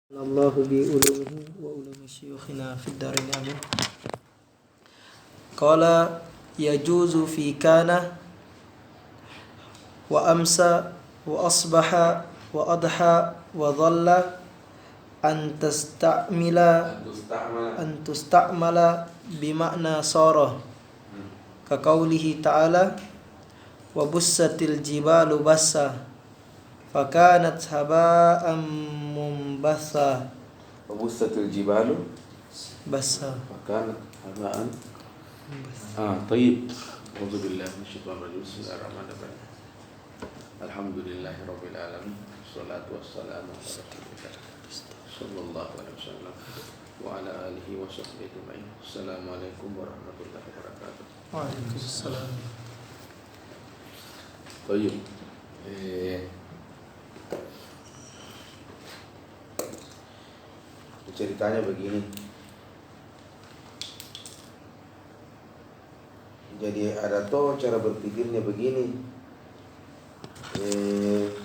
Allahu bi ulumihi wa ulumi syuyukhina fid darin amin. Qala yajuzu fi kana wa amsa wa asbaha wa adha wa dhalla an tusta'mala bima'na sara ka qawlihi ta'ala wa bussatil jibalu bassa fakanat haba'an mumbatha. Wabussatil jibalu bassa fakanat haba'an tayyib. A'udzu billahi minasyaitonir rajim. Bismillahirrahmanirrahim. Alhamdulillahirabbil alamin. Wassalatu wassalamu ala rasulillah sallallahu alaihi wasallam wa ala alihi wa sahbihi ajma'in. Assalamualaikum warahmatullahi wabarakatuh. Waalaikumsalam. Tayyib. Ceritanya begini. Jadi ada tuh cara berpikirnya begini.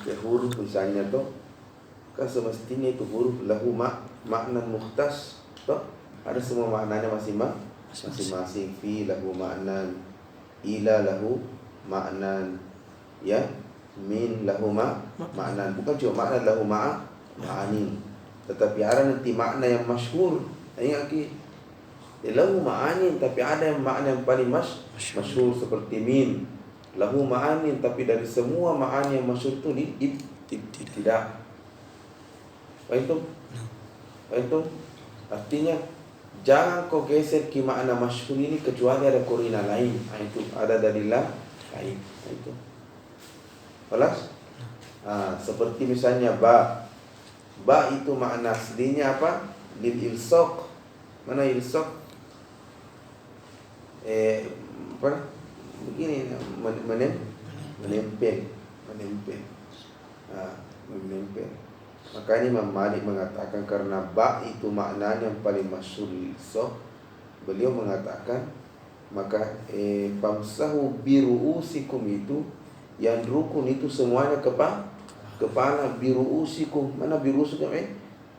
Ke huruf misalnya tuh, kan semestinya itu huruf lahu makna mukhtas toh, ada semua maknanya masing-masing. Fi lahu maknan, ila lahu maknan, ya, min lahu maknan. Bukan cuma makna lahu ma'ani. Tetapi ada nanti makna yang masyhur. Ingat lagi, lahu ma'ani, tapi ada yang makna yang paling masyhur seperti min. Lahu ma'ani, tapi dari semua ma'ani yang masyhur itu tidak. Itu artinya jangan kau geser ke makna masyhur ini kecuali ada korina lain. Itu ada dalil lain. Itu. Jelas? Seperti misalnya ba itu makna aslinya apa? Lil ilsaq. Mana ilsaq? Begini menempel. Menempel. Makanya Imam Malik mengatakan karena ba itu maknanya yang paling masyhur ilsaq, beliau mengatakan maka famsahu biruusikum itu yang rukun itu semuanya kepala biruusikum. Mana biruusikum?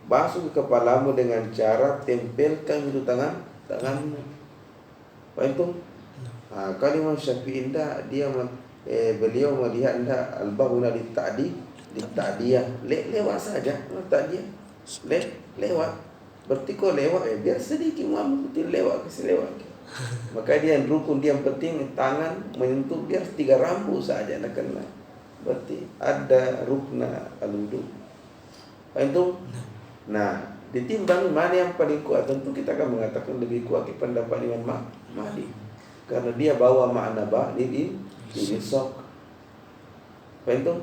Basuh ke kepalamu dengan cara tempelkan itu tanganmu. Apa itu? Kalau Imam Syafi'i dia beliau melihat al-bahuna ditadiyah lewat saja. Tadiyah lewat. Berarti kau lewat biar sedikit betul lewat. Maka dia rukun, dia penting tangan menyentuh biar 3 rambut saja nak kena. Berarti ada rukna al-wudu. Itu. Nah, ditimbang mana yang paling kuat, tentu kita akan mengatakan lebih kuat ke pendapat Imam Mahdi. Karena dia bawa makna lil ilsaq. Itu.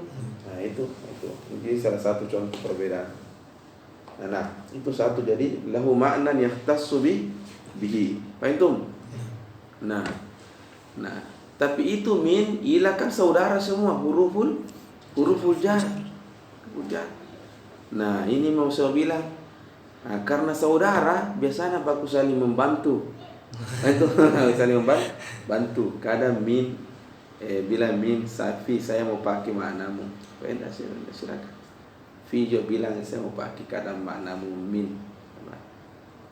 Nah, itu. Jadi salah satu contoh perbedaan. Nah, itu satu. Jadi lahu ma'nan yahtassu bihi. Itu. Nah. Tapi itu min ila kan saudara semua, huruful jar. Nah, ini mau saya bilang, karena saudara biasanya bagus saling membantu. Itu saling membantu. Kadang min bilang min safi saya mau pakai maknamu. Silakan. Fi juga bilang saya mau pakai kadang maknamu min.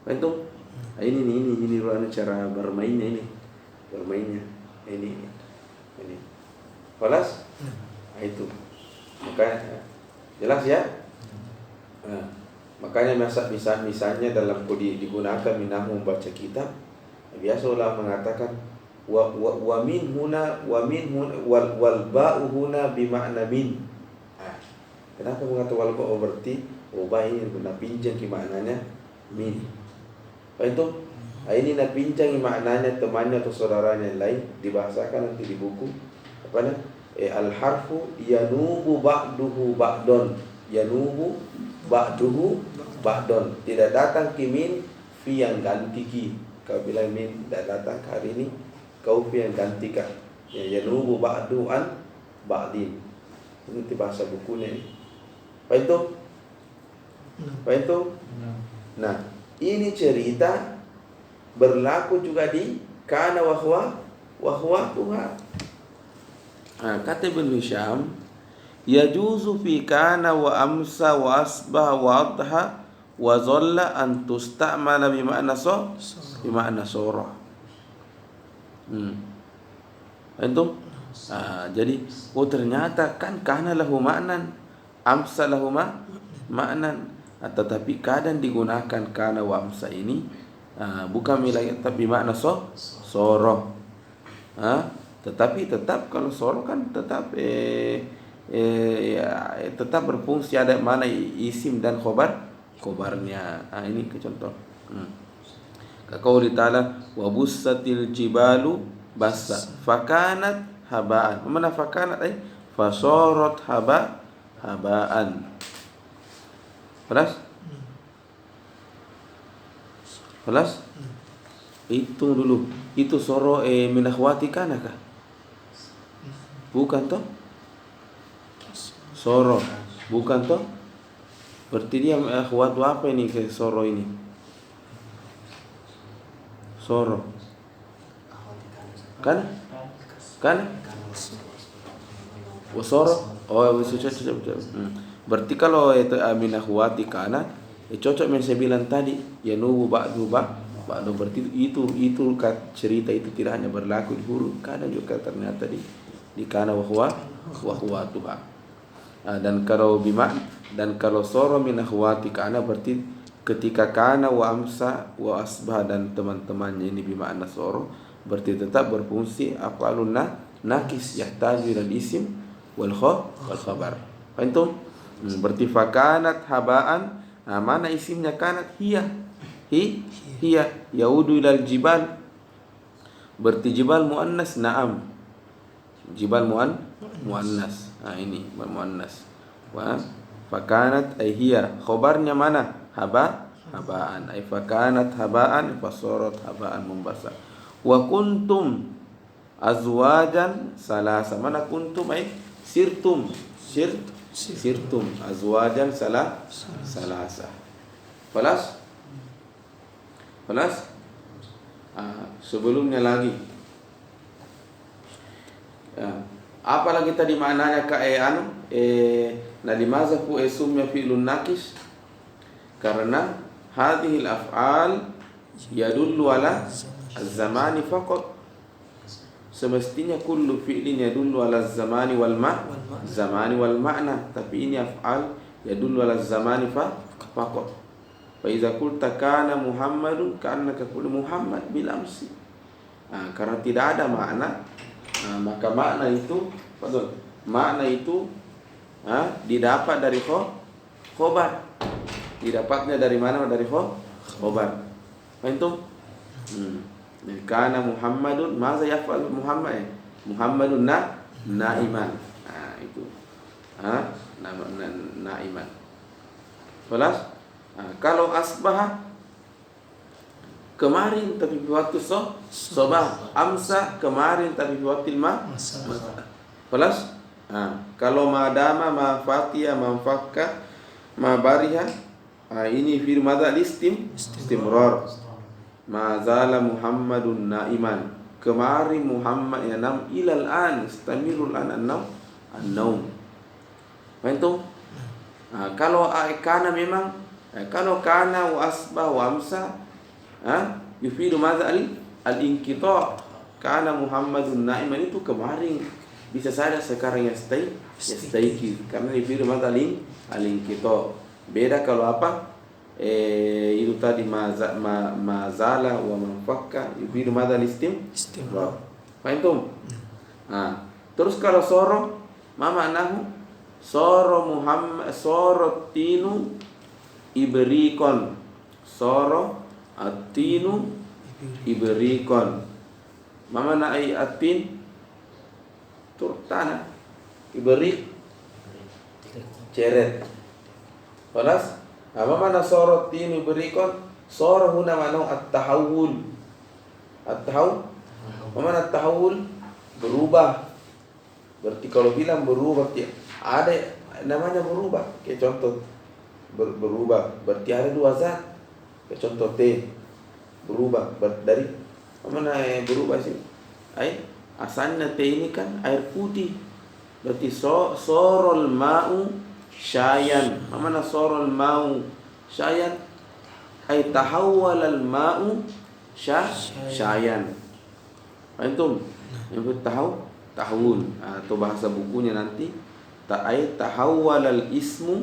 Itu. Ini ruangan cara bermainnya ini. Ini. Jelas? Itu. Makanya jelas ya? Makanya misalnya dalam kode digunakan minahu membaca kitab, biasa ulama mengatakan wa min huna wal ba'u huna bimakna min. Kenapa mengatakan wal ba'u? Berarti ba ini guna pinjam ke maknanya min. Itu ini nak bincang maknanya temannya atau saudaranya yang lain, dibahasakan nanti di buku. Apa namanya? Al-harfu yanubu ba'duhu ba'don. Yanubu ba'duhu ba'don. Tidak datang ki min fi yang ganti ki. Kau bilang min tidak datang hari ini, kau fi yang gantikan. Yanubu ba'du an ba'din. Ini bahasa bukunya ini. Apa itu? Nah, ini cerita berlaku juga di kana wa huwa Tuhan. Kata Ibn Hisham, yajuzu fi kana wa amsa wa asbah wa adha wa dhalla an tusta'mala bima'na bima'na soro. Antum? Jadi ternyata kan kana lahu ma'nan, amsa lahu ma'nan, tetapi kadang digunakan kana wa amsa ini bukan tapi makna soro. Tetapi tetap kalau soro kan tetap tetap berfungsi, ada mana isim dan khobarnya. Ini contoh. Kaqouli ta'ala wa bussatil jibalu bassa fakanat habaan. Mana fakanat fasorot habaan. Kelas? Hitung dulu. Itu soro min akhwati kana kah? Bukan toh? Soro. Bukan toh? Berarti dia akhwat apa ini ke soro ini? Soro. Kan? Soro. Oh, cocok. Berarti kalau itu min akhwati kana, cocok yang saya bilang tadi, ya nubu ba'du berarti itu cerita itu tidak hanya berlaku di huruf, kadang juga ternyata di kana wa huwa tuha. Dan kalau soro min akhwati kana berarti ketika kana wa amsa wa asbah dan teman-temannya ini bima'na soro, berarti tetap berfungsi af'alun nakis yahtaju ilal isim wal khabar. Antum? Berarti fakanat habaan, mana isimnya kanat? Hiya yaudu ilal jibal. Berarti jibal muannas, na'am. Jibal muannas. Ini muannas. Wa fakanat ay hiya. Khabarnya mana? Habaan. Ay fakanat habaan fasorat habaan mumbasa. Wa kuntum azwajan salasa. Mana kuntum ay sirtum azwajan salasa. Falas? Sebelumnya lagi. Apa lagi tadi maknanya limaza fu sumya fi'lun nakis? Karena hadhil af'al yadullu ala az-zamani faqat. Semestinya kullu fi'lin yadullu ala az-zamani wal ma'na, tapi ini af'al yadullu ala az-zamani faqat. Fa iza qulta kana Muhammadun ka'annaka qul Muhammad bil amsi. Karena tidak ada makna, maka makna itu didapat dari khobar. Didapatnya dari mana? Dari khobar. Antum? Kana Muhammadun, maza yaf'al Muhammad? Muhammadun na'iman. Itu. Na'iman. Jelas? Kalau asbah kemarin tapi waktu sobah, amsa kemarin tapi waktu Jelas? Kalau madama, ma fatiha, ma fakka, ma bariha, ini firman istimrar. Ma zala Muhammadun na'iman. Kemarin Muhammad yanam ilal an, istamirul an an-naum. Antum? Kalau kana memang, kalau kana wa asbah wa amsa, yufidu madza al-inqita'. Kana Muhammadun na'iman itu kemarin, bisa saja sekarang yastaiki, karena yufidu madza al-inqita'. Beda kalau apa? Itu tadi mazala wa manfakka yufidu madza al-istimrar. Antum? Terus kalau soro, ma ma'nahu? Soro Muhammad, soro tinu iberikon. Soro atinu iberikon. Mama na ay atin turtana iberik ceret. Palas? Mama na soro tinu iberikon. Soro huna mano at-tahawul. At-tahawul? Mama na at-tahawul berubah. Berarti kalau bilang berubah, ada namanya berubah. Kayak contoh berubah, berarti ada dua zat. Kayak contoh T berubah dari mana berubah sih? Asalnya T ini kan air putih. Berarti sorol ma'u syayan. Mana sorol ma'u Syayan ay tahawwal al-ma'u syayan. Antum yang tahawul atau bahasa bukunya nanti ay tahawwal al-ismu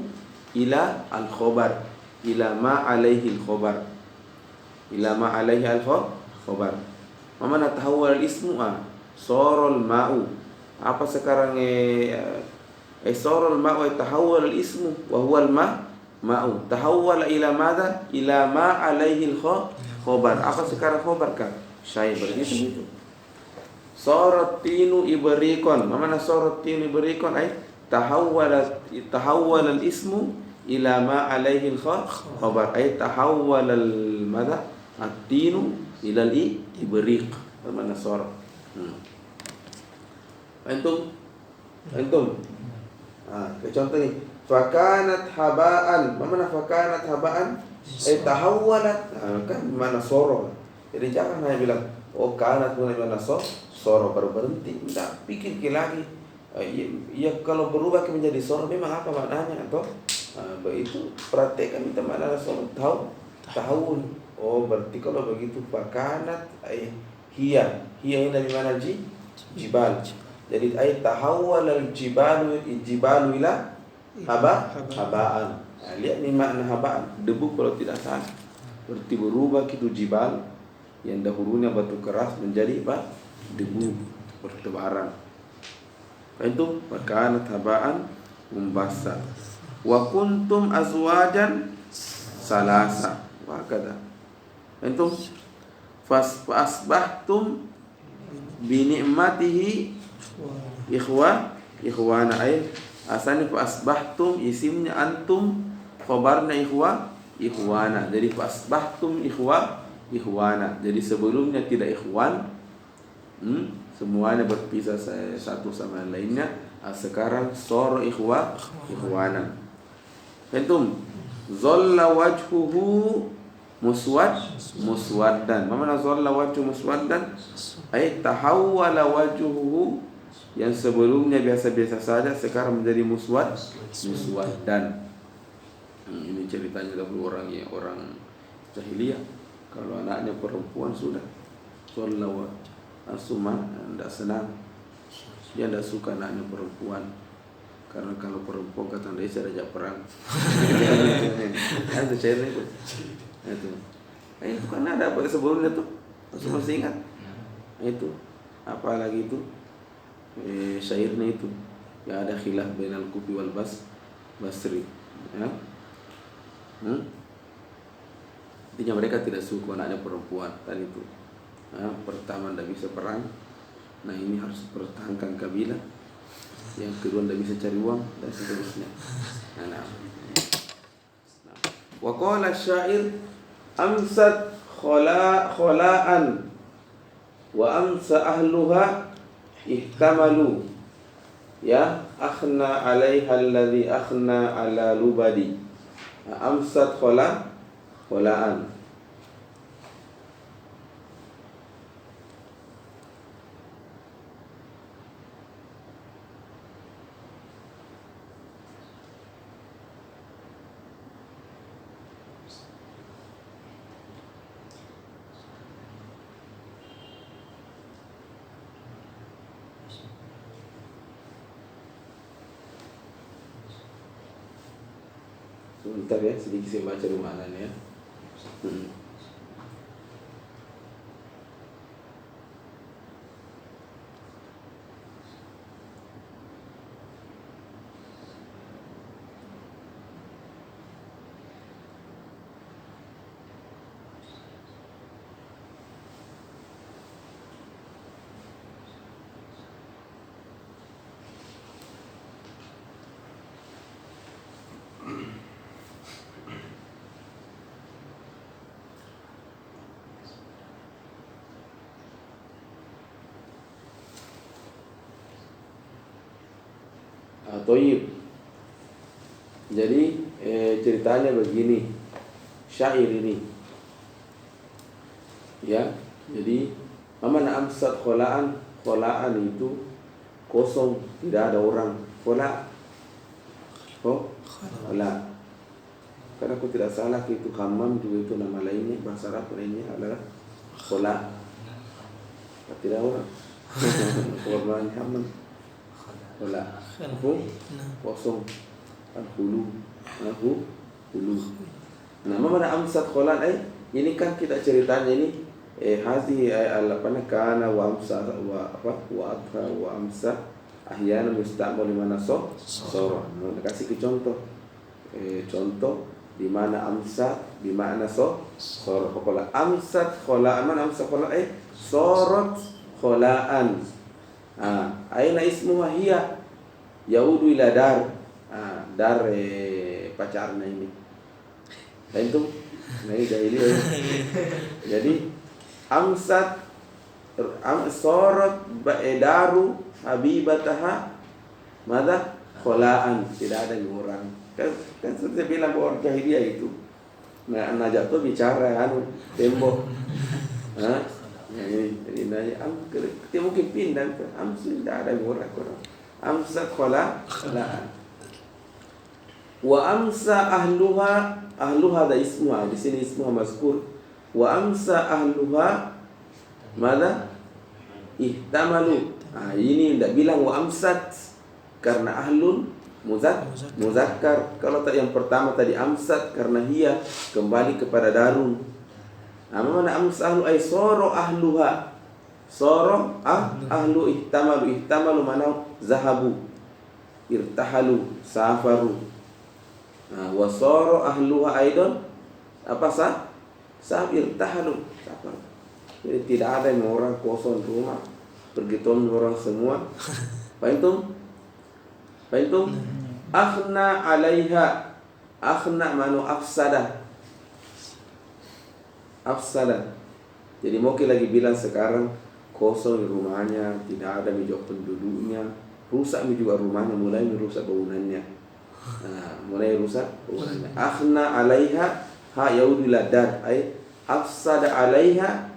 ila al-khabar, ila ma alaihi al-khabar, ila ma alaihi al-khabar. Mana tahawwal al-ismu sorol ma'u. Apa sekarang sorol ma'u tahawwal al-ismu wa huwa al-ma'u tahawwala ila madha, ila ma alaihi al-khabar. Apa sekarang khabar kan? Syai begitu. Sorot tinu ibrikon. Mana sorot tinu ibrikon ay tahawwal al-ismu ila ma alaihi al-khabar ay tahawwal al-madha at-tinu ila al-ibriq. Mana sorot. Antum contoh ni fakanat habaan. Mana fakanat habaan ay tahawwalat, kan mana sorot. Jadi jangan hanya bilang kanat mana sorot baru berhenti. Tidak, pikir lagi. Ya kalau berubah menjadi sorot memang apa maknanya atau begitu praktekkan kita mana sorot tahun. Berarti kalau begitu fakanat hiya ini dari mana jibal. Jadi ay tahawwal al-jibalu ila habaan. Lihat ni makna habaan, debu kalau tidak salah. Berarti berubah gitu jibal yang dahulunya batu keras menjadi debu bertebaran. Itu fakanat habaan mumbassa. Wa kuntum azwajan salasa. Wa kada. Itu fasbahtum bi ni'matihi ikhwana ay asalnya fasbahtum isimnya antum, khabarnya ikhwana. Jadi fasbahtum ikhwana. Jadi sebelumnya tidak ikhwan, semuanya berpisah satu sama lainnya. Sekarang soro ikhwana. Antum zalla wajhuhu muswaddan. Mana zalla wajhu muswaddan ay tahawwala wajhuhu, yang sebelumnya biasa-biasa saja sekarang menjadi muswaddan. Ini ceritanya dahulu orang jahiliyah. Kalau anaknya perempuan sudah zalla Asuma tidak senang, dia tidak suka anaknya perempuan, karena kalau perempuan kata dia saya ajak perang. Itu cairnya itu kan ada apa sebelumnya tuh masih ingat itu apa lagi itu syairnya itu yang ada khilaf bainal kufi wal basri ya. Intinya mereka tidak suka anaknya perempuan tadi itu. Pertama tidak bisa perang, nah ini harus pertahankan kabilah. Yang kedua tidak bisa cari uang dan seterusnya. Wa qala syair amsat khola'an wa amsa ahluha ihtamalu ya akhna 'alaiha alladhi akhna 'ala lubadi. Amsat khola'an. Sebentar ya, sedikit saya baca dulu maknanya. Toyib. Jadi ceritanya begini, syair ini ya. Jadi mana amsat kholaan itu kosong, tidak ada orang. Khola karena aku tidak salah itu hammam juga itu nama lainnya, bahasa Arab lainnya adalah khola. Tidak orang warnanya hammam khola kosong al-hulu hulu. Nah, mana amsat kholan ini kan kita ceritanya ini hazi al-apana kana wa amsa wa adha wa amsa ahyana musta'mal di mana soro. Nah, kasih ke contoh di mana amsa di mana soro. Khola amsat kholaan, mana amsa khola sorot kholaan. Aina ismuha hiya yaudu ila dar. Dar pacarnya ini. Nah itu, ini jahiliyah. Jadi amsat sorot daru habibataha mada kholaan, tidak ada orang. Kan seperti bilang orang jahiliyah itu. Nah, najak tuh bicara tembok. Jadi nanya dia mungkin pindah ke tidak ada orang. Amsat kholaan. Wa amsa ahluha ada ismuha, di sini ismuha mazkur. Wa amsa ahluha mana ihtamalu. Ini tidak bilang wa amsat karena ahlun muzakkar. Kalau tadi yang pertama tadi amsat karena hiya kembali kepada darun. Mana amsa ahlu ay soro ahluha. Soro ahlu ihtamalu mana zahabu, irtahalu, safaru. Wasoro ahluha aidon apa irtahalu safar. Jadi tidak ada yang orang kosong rumah, pergi orang semua. Fahimtum? Akhna alaiha, akhna manu afsada. Jadi Moki lagi bilang sekarang kosong di rumahnya, tidak ada mijok penduduknya, rusak juga rumahnya, mulai merusak bangunannya. Mulai rusak bangunannya. Akhna alaiha ha yaudu ladad ay afsada alaiha.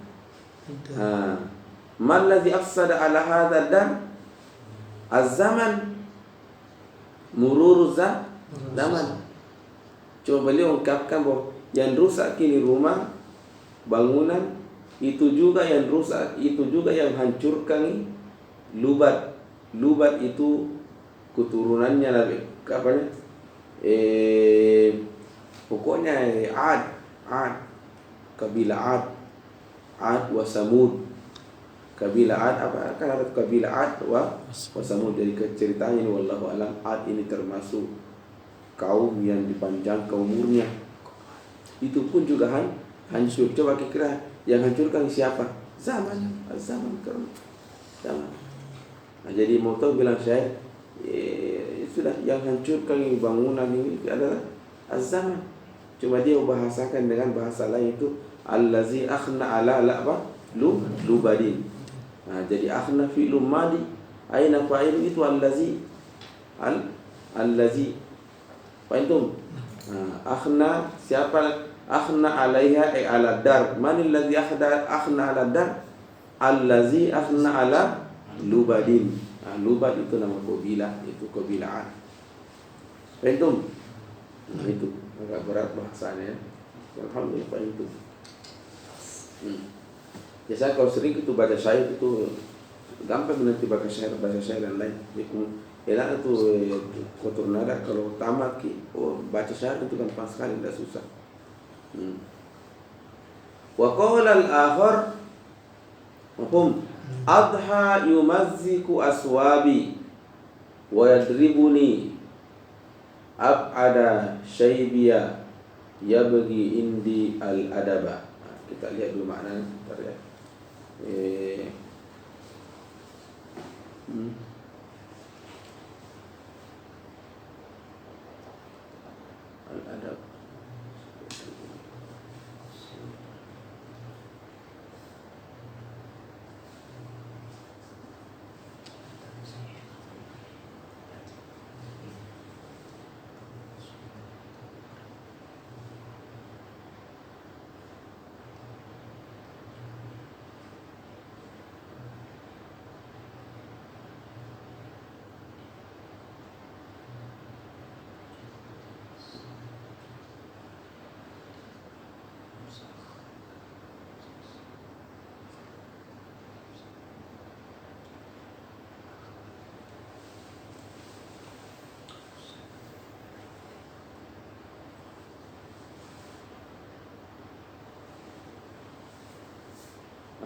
Man ladzi afsada ala hadha dar az-zaman mururu zaman. Coba beliau ungkapkan bahwa yang rusak kini rumah, bangunan, itu juga yang rusak, itu juga yang hancurkan lubat. Lubat itu keturunannya lagi apanya? Pokoknya Ad, kabilah Ad wa Samud. Kabilah Ad apa? Kan ada kabilah Ad wa Samud. Jadi ceritanya ini wallahu alam, Ad ini termasuk kaum yang dipanjangkan umurnya. Itu pun juga hancur. Coba kira yang hancurkan siapa? Zaman kerana zaman. Nah, jadi moto bilang saya sudah yang hancurkan bangunan ini adalah az-zaman. Cuma dia bahasakan dengan bahasa lain itu allazi akhna ala lubadin. Nah, jadi akhna fi'lun madi, aina fa'il itu allazi Fahimtum? Akhna siapa? Akhna alaiha ala dar. Man allazi akhna ala dar? Allazi akhna ala lubadin. Lubad itu nama kabilah, itu kabilah. Fahimtum? Nah, itu agak berat bahasanya. Alhamdulillah fahimtum. Biasanya kalau sering itu baca syair itu gampang nanti baca syair dan lain. Enak itu kotor nada kalau tamat baca syair itu gampang sekali, tidak susah. Wa qala al-akhar adha yumazziku aswabi wa yadribuni ab'ada syaibiya yabghi indi al-adaba. Kita lihat dulu maknanya bentar ya. Al-adab.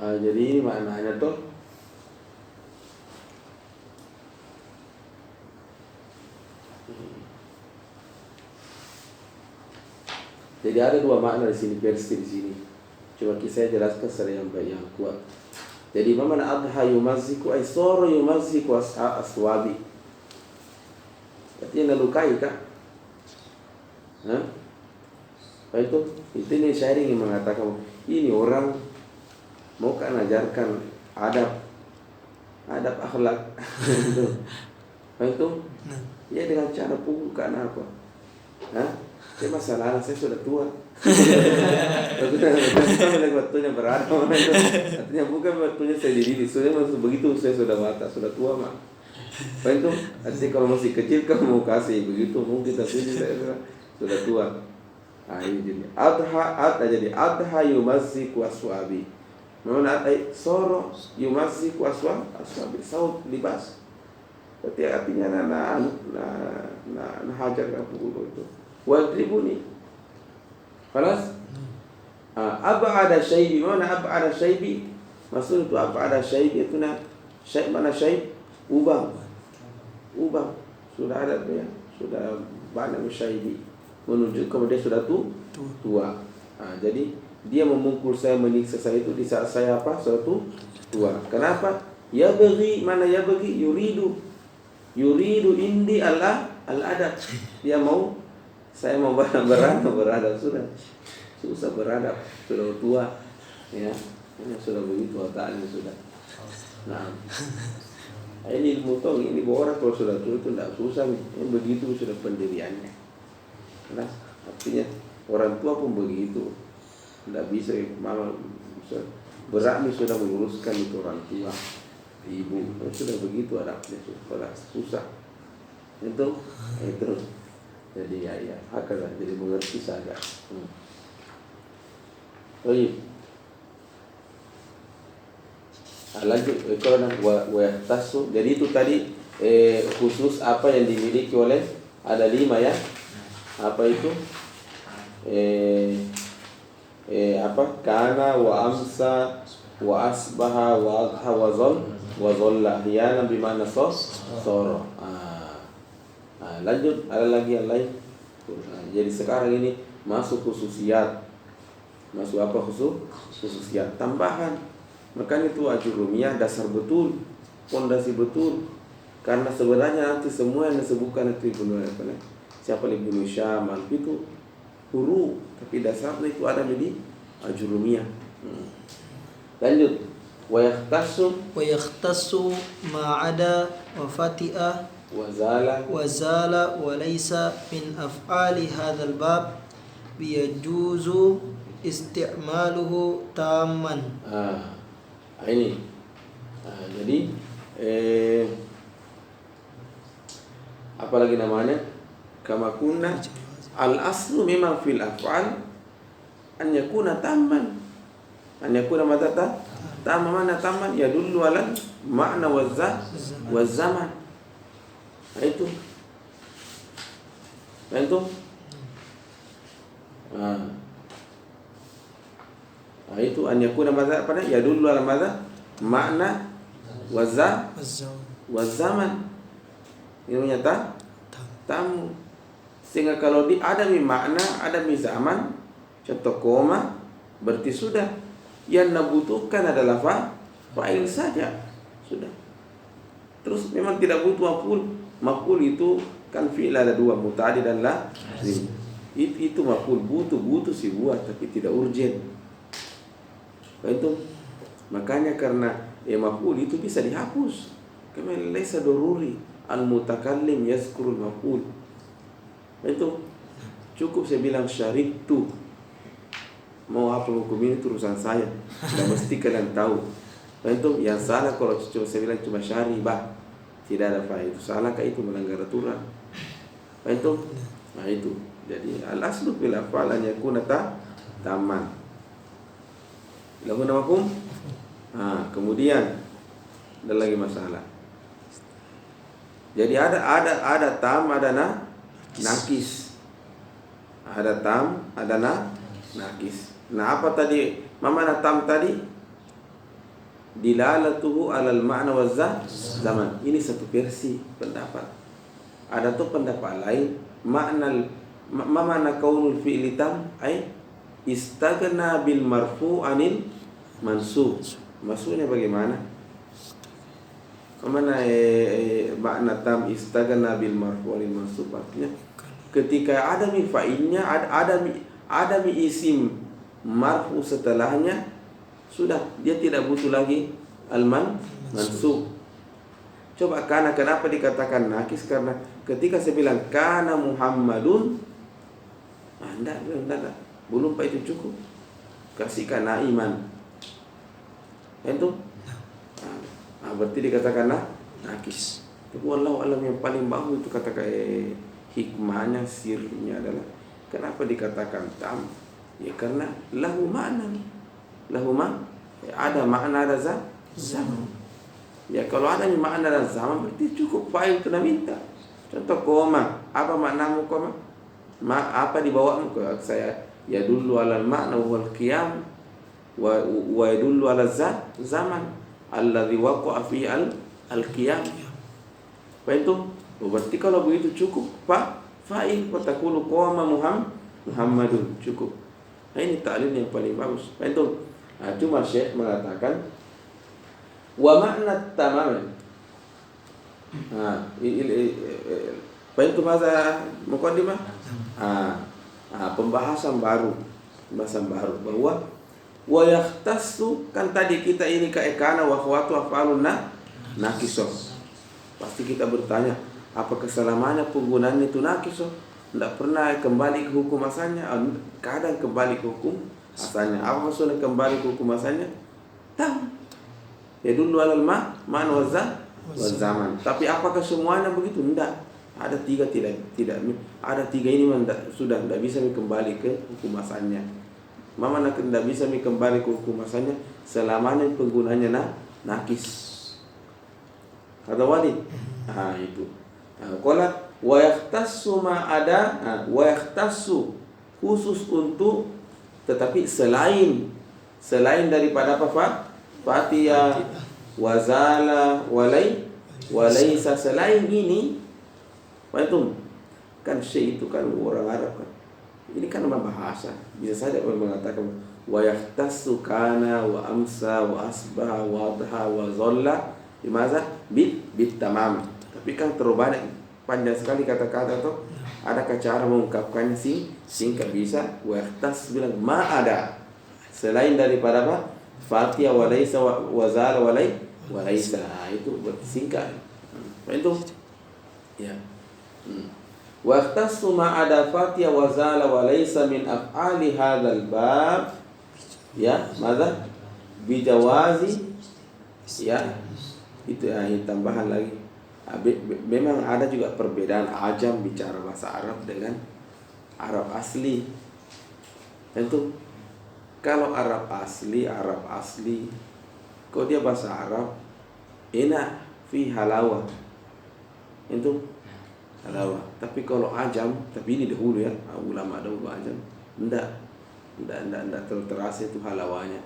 Jadi ini maknanya tuh jadi ada dua makna di sini, versi di sini. Cuma saya jelaskan secara yang baik, yang kuat. Jadi mana adha yumaziku ay soro yumaziku aswabi. Artinya nalukai kak. Apa itu? Itu ini syair yang mengatakan ini orang mau kan ajarkan adab akhlak. Apa itu? Ya dengan cara pukul kan apa? Saya masalah saya sudah tua. Waktunya beradab. Artinya bukan waktunya saya dididik. Sudah begitu saya sudah mata, sudah tua mah. Apa itu? Artinya kalau masih kecil kamu mau kasih begitu mungkin tapi saya sudah tua. Ini jadi adha yumaziku aswabi. Mana soro yumaziku aswabi saud libas. Berarti artinya hajar aku itu. Wal tribuni. Kelas? Ab'ada syaibi. Mana ab'ada syaibi? Maksud itu ab'ada syaibi itu mana syaib? Ubang. Sudah ada ya. Sudah banyak syaibi. Menunjukkan dia sudah tua. Jadi dia memukul saya, menyiksa saya itu di saat saya sudah tua. Kenapa? Ya bagi mana ya bagi yuridu indi al-adab. Dia mau saya mau beradab sudah susah beradab, sudah tua ya. Ini sudah begitu otaknya sudah. Nah, ini ilmu tong ini orang kalau sudah tua itu tidak susah nih. Yang begitu sudah pendiriannya. Nah, artinya orang tua pun begitu. Tidak bisa mama berat nih sudah menguruskan itu orang tua. Ibu sudah begitu adabnya sudah susah. Itu jadi ya akallah jadi mengerti saja. Baik. Lanjut kalau wa tasu. Jadi itu tadi khusus apa yang dimiliki oleh ada 5 ya. Apa itu? Apa? Kana wa amsa wa asbaha wa adha wa dhalla hiyana bimana soro. Lanjut, ada lagi yang lain. Jadi sekarang ini masuk khususiyat. Masuk apa khususiyat? Tambahan. Makanya itu ajurumiyah dasar betul, fondasi betul. Karena sebenarnya nanti semua yang disebutkan itu siapa Ibnu Syamal itu huru, tapi dasarnya itu ada di ajurumiyah. Lanjut. Wa yakhtassu ma'ada wa fati'ah وزال وليس من أفعال هذا الباب يجوز استعماله تاما. Ini jadi apalagi namanya kama kunna al aslu memang fil af'al an yakuna tamman, an yakuna matata tamman. Mana tamman ya dulu ala makna wa zaman. Itu itu an yakuna madza pada ya dulu ala madza makna wa zaman. Ini nyata tamu. Sehingga kalau ada makna, ada zaman, contoh koma berarti sudah yang dibutuhkan adalah fa'il saja sudah. Terus memang tidak butuh maf'ul itu kan fi'il ada 2, muta'addi dan lazim. Itu maf'ul butuh sih buat tapi tidak urgent. Itu makanya karena maf'ul itu bisa dihapus. Kama laysa daruri al-mutakallim yazkurul maf'ul. Itu cukup saya bilang syariktu. Mau apa hukum ini itu urusan saya. Tidak mesti kalian tahu. Itu yang salah kalau saya bilang cuma syaribah. Tidak ada faedah. Itu salah kah itu melanggar aturan. Itu jadi al-aslu fil af'al an yakuna taman. Lalu namakum? Kemudian ada lagi masalah. Jadi ada tam, ada nakis. Ada tam, ada nakis. Nah, apa tadi? Mana tam tadi? dilalatuhu alal ma'na wa zaman. Ini satu versi pendapat. Ada tuh pendapat lain, makna kaunul fi'li tam ay istaghna bil marfu anil mansub. Maksudnya bagaimana? Mana makna tam istaghna bil marfu anil mansub? Artinya ketika ada mi fa'ilnya, ada mi isim marfu setelahnya, sudah dia tidak butuh lagi mansub. Coba kenapa dikatakan nakis? Karena ketika saya bilang kana Muhammadun, enggak, belum pak itu cukup. Kasihkan naiman. Itu berarti dikatakan nakis. Tapi wallahu alam, yang paling bagus itu kata hikmahnya, sirnya adalah kenapa dikatakan tam? Ya karena lahu makna. Ada makna, ada zaman. Ya kalau ada makna dan zaman berarti cukup fa'il kena minta. Contoh koma, apa maknamu koma? Apa dibawamu ke saya? Ya dulu alal makna wal qiyam wa yadullu ala zaman alladhi waqa'a fi al-qiyam. Apa itu? Berarti kalau begitu cukup fa'il wa taqulu qama Muhammadun, cukup. Nah, ini ta'lil yang paling bagus. Apa itu? Cuma Syekh mengatakan wa makna tamam. Apa itu bahasa muqaddimah? Pembahasan baru bahwa wa yahtassu, kan tadi kita ini kaekana wa khawatu af'alun naqisoh. Pasti kita bertanya, apa kesalahannya penggunaan itu naqisoh? Tidak pernah kembali ke hukum asalnya, kadang kembali ke hukum asalnya. Apa maksudnya kembali ke hukum asalnya? Tam. Ya dulu alal ma'an wa zaman. Tapi apakah semuanya begitu? Tidak. Ada tiga tidak. Ada tiga ini sudah tidak bisa kembali ke hukum asalnya. Mana tidak bisa kembali ke hukum asalnya selamanya penggunanya nakis. Ada wali. Itu. Qala wa yahtassu ma ada, wa yahtassu khusus untuk, tetapi selain daripada apa? Fatiyah, wazala, walaysa, selain ini. Apa itu? Kan syekh itu kan orang Arab kan. Ini kan nama bahasa. Bisa saja orang mengatakan wa yahtassu kana wa amsa wa asbaha wa adha wa dhalla bimaza bit tamam. Tapi kan terlalu banyak, panjang sekali kata-kata itu. Adakah cara mengungkapkannya singkat? Bisa. Wa yahtassu bilang ma ada selain daripada apa? Fatiyah walaysa wazala walaysa. Itu singkat. Itu ya. Wa yahtassu ma ada fatiyah wazala walaysa min af'ali hadzal bab. Ya, madza? Bijawazi. Ya. Itu tambahan lagi. Memang ada juga perbedaan ajam bicara bahasa Arab dengan Arab asli. Tentu kalau Arab asli, kalau dia bahasa Arab, enak fi halawah. Itu halawah. Tapi kalau ajam, tapi ini dahulu ya, ulama dahulu ajam, enggak terasa itu halawanya.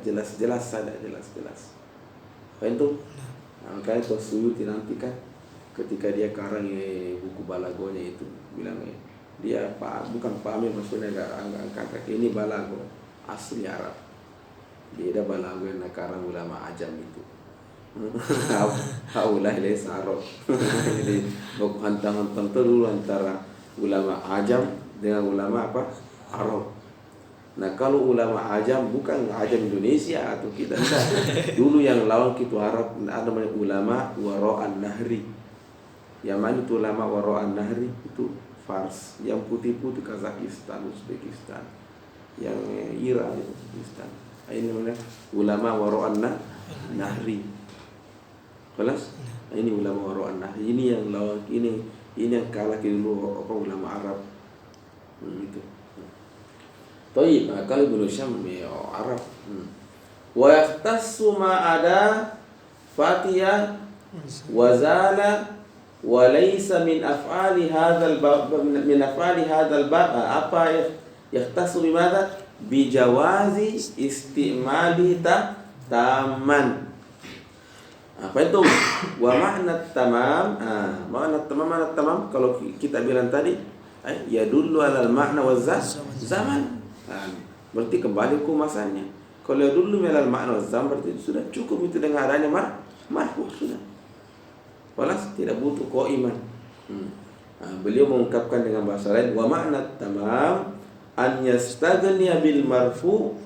Jelas saja. Itu makanya Suyuti nanti kan ketika dia karang buku balagonya itu bilang dia bukan pahami maksudnya angkat ini balago asli Arab, dia ada balago yang karang ulama ajam itu. Haulah laysa Arab. Jadi hantam-hantam dulu antara ulama ajam dengan ulama apa? Arab. Nah kalau ulama ajam bukan ajam Indonesia atau kita dulu yang lawan kita Arab, ada banyak ulama wara'an nahri. Yang mana itu ulama wara'an nahri? Itu Fars. Yang putih-putih Kazakhstan, Uzbekistan, yang Iran, Uzbekistan. Ini namanya ulama wara'an nahri. Kelas? Ini ulama wara'an nahri. Ini yang lawan, ini yang kalah dulu apa ulama Arab. Itu. Taib, kalau Ibnu Syam Arab. Wa yahtassu ma ada fatiyah wazala wa laysa min af'ali hadzal bab, apa yahtassu bimadha? Bijawazi istimali taman. Apa itu? Wa makna tamam. Makna tamam kalau kita bilang tadi ya dulu alal makna wa zaman. Berarti kembali ke masanya. Kalau ya dulu alal makna wa zaman berarti sudah cukup itu dengan adanya marfu sudah. Walas tidak butuh qaiman. Beliau mengungkapkan dengan bahasa lain wa makna tamam an yastaghniya bil marfu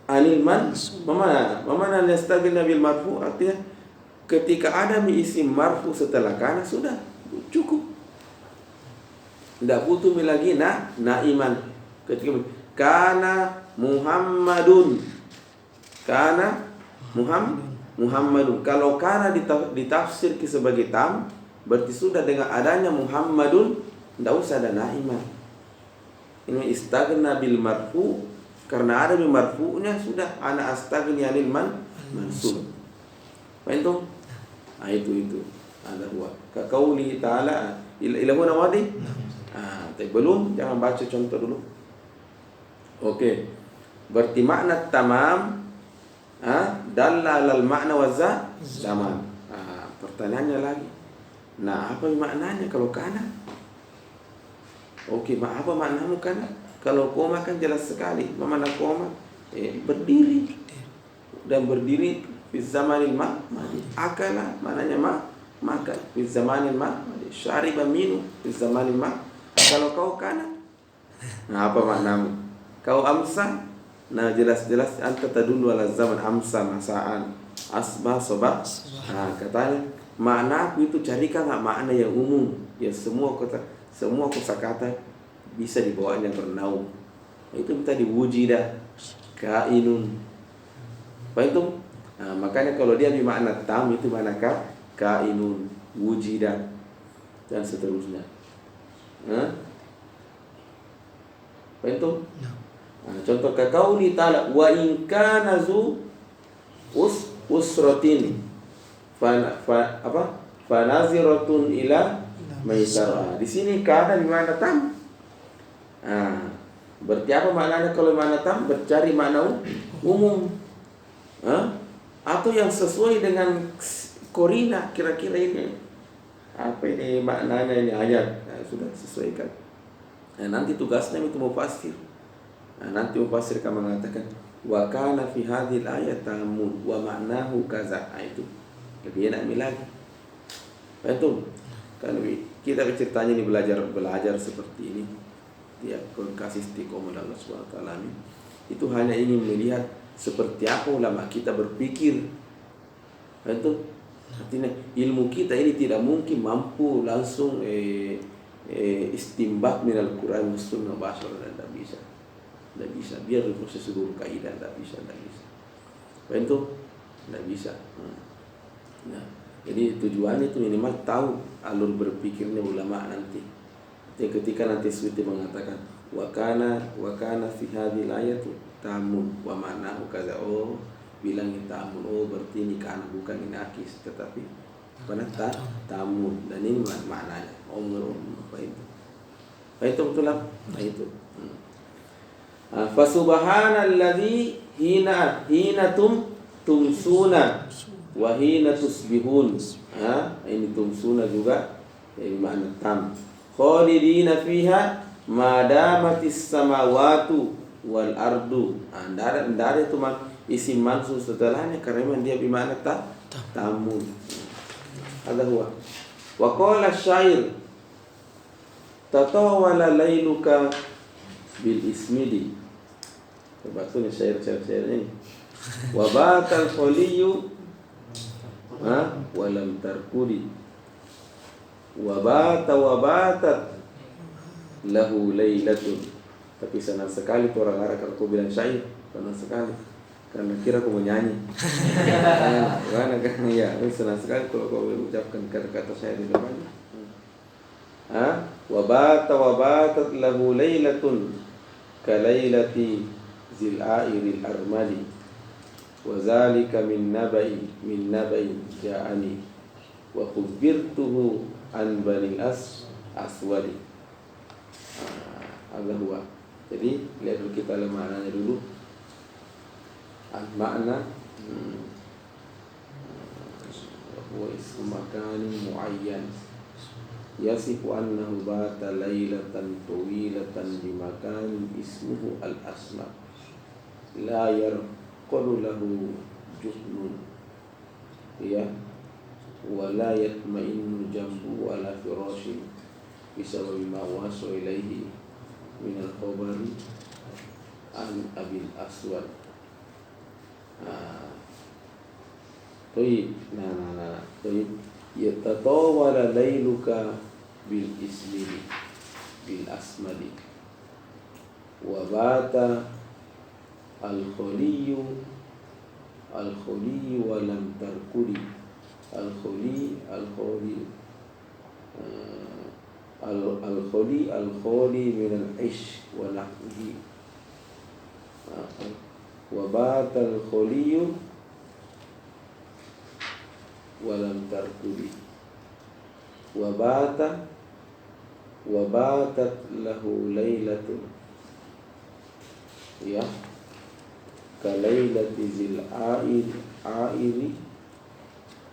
anil man. Mana yastaghniya bil marfu artinya ketika ada isim marfu setelah kana sudah cukup. Tidak butuh lagi naiman. Ketika kana Muhammadun. Kana Muhammadun. Kalau kana ditafsir sebagai tam, berarti sudah dengan adanya Muhammadun tidak usah ada naiman. Ini istaghna bil marfu karena ada bil marfu'nya sudah ana astaghni anil mansub. Faham? Itu ada huwa ka qauli ta'ala ila huna wadi. Tapi belum, jangan baca contoh dulu. Oke. Berarti makna tamam dalla alal makna wa zaman. Pertanyaannya lagi. Nah, apa maknanya kalau kana? Oke, apa maknamu kana? Kalau koma kan jelas sekali. Mana koma? Berdiri. Dan berdiri di zamanil madi. Akala maknanya makan. Di zamanil madi. Syariba minum di zamanil madi. Kalau kau kana, nah apa maknamu? Kau amsa, nah jelas-jelas anta tadullu ala zaman amsa masaan asbah sobah. Katanya maknaku itu carikan makna yang umum, ya semua kosakata bisa dibawanya bernaum. Itu minta diwujida kainun. Apa itu? Makanya kalau dia bermakna tam itu makna kainun, wujida dan seterusnya. Apa itu? Contoh kaqauli ta'ala wa in kana zu usratin fa naziratun ila maisarah. Di sini kana di mana tam? Berarti apa maknanya kalau makna tam? Bercari makna umum. Atau yang sesuai dengan korina kira-kira ini. Apa ini maknanya ini ayat? Sudah sesuaikan. Nanti tugasnya itu mufassir. Nanti mufassir akan mengatakan wa kana fi hadhil ayat tamun wa ma'nahu kaza. Itu lebih enak lagi. Betul. Kan kita ceritanya ini belajar seperti ini. Ya, kasih istiqomah Allah Subhanahu wa taala. Itu hanya ingin melihat seperti apa ulama kita berpikir. Betul. Artinya ilmu kita ini tidak mungkin mampu langsung istinbat minal Quran was sunnah basar, dan tidak bisa. Biar proses dulu kaidah tidak bisa. Betul? Tidak bisa. Nah, jadi tujuannya itu minimal tahu alur berpikirnya ulama nanti. Jadi ketika nanti Suyuti mengatakan wa kana fi hadhil ayati tamun wa ma'nahu kaza, bilangnya tamun, berarti ini kana bukan ini akis, tetapi pada tamun, dan ini maknanya apa itu? Betul lah. Itu. Fa subhanalladzi hina tumsuna wa hina tusbihun. Ini tumsuna juga ini makna tam. Khalidina fiha madamatis samawatu wal ardu. Ndara itu isim mansub setelahnya karena memang dia bermakna tamun. Ada huwa. Wa qala syair tatawala lailuka bil ismidi. Sebetulnya syair ini. Wa batal khaliyu wa lam tarkudi. Wa batat lahu lailatun. Tapi senang sekali tu orang Arab kalau bilang syair, senang sekali. Karena kira aku menyanyi. Karena kan ya, senang sekali kalau kau mengucapkan kata-kata syair di depannya. Wa batat lahu lailatun kalailati zil airil armali wa zalika min nabai ja'ani wa khubirtuhu an bani aswadi. Allah huwa. Jadi lihat dulu kita maknanya dulu. Makna Wa ismu makanin muayyan yasifu annahu bata laylatan tawilatan di makanin ismuhu al-asma la yarqadu lahu juhnun ya wa la yatma'innu jambu ala firashin bisababi ma wasu ilaihi min al-khabari an abil aswad. Toib, toib. Yatatawala layluka bil ismili bil asmali wa bata al-kholiyu wa lam tarkudi al-kholi min al-ish wa nahwihi wa bata al-kholiyu walam tarkudi wa batat lahu laylatun ya ka laylati zil airi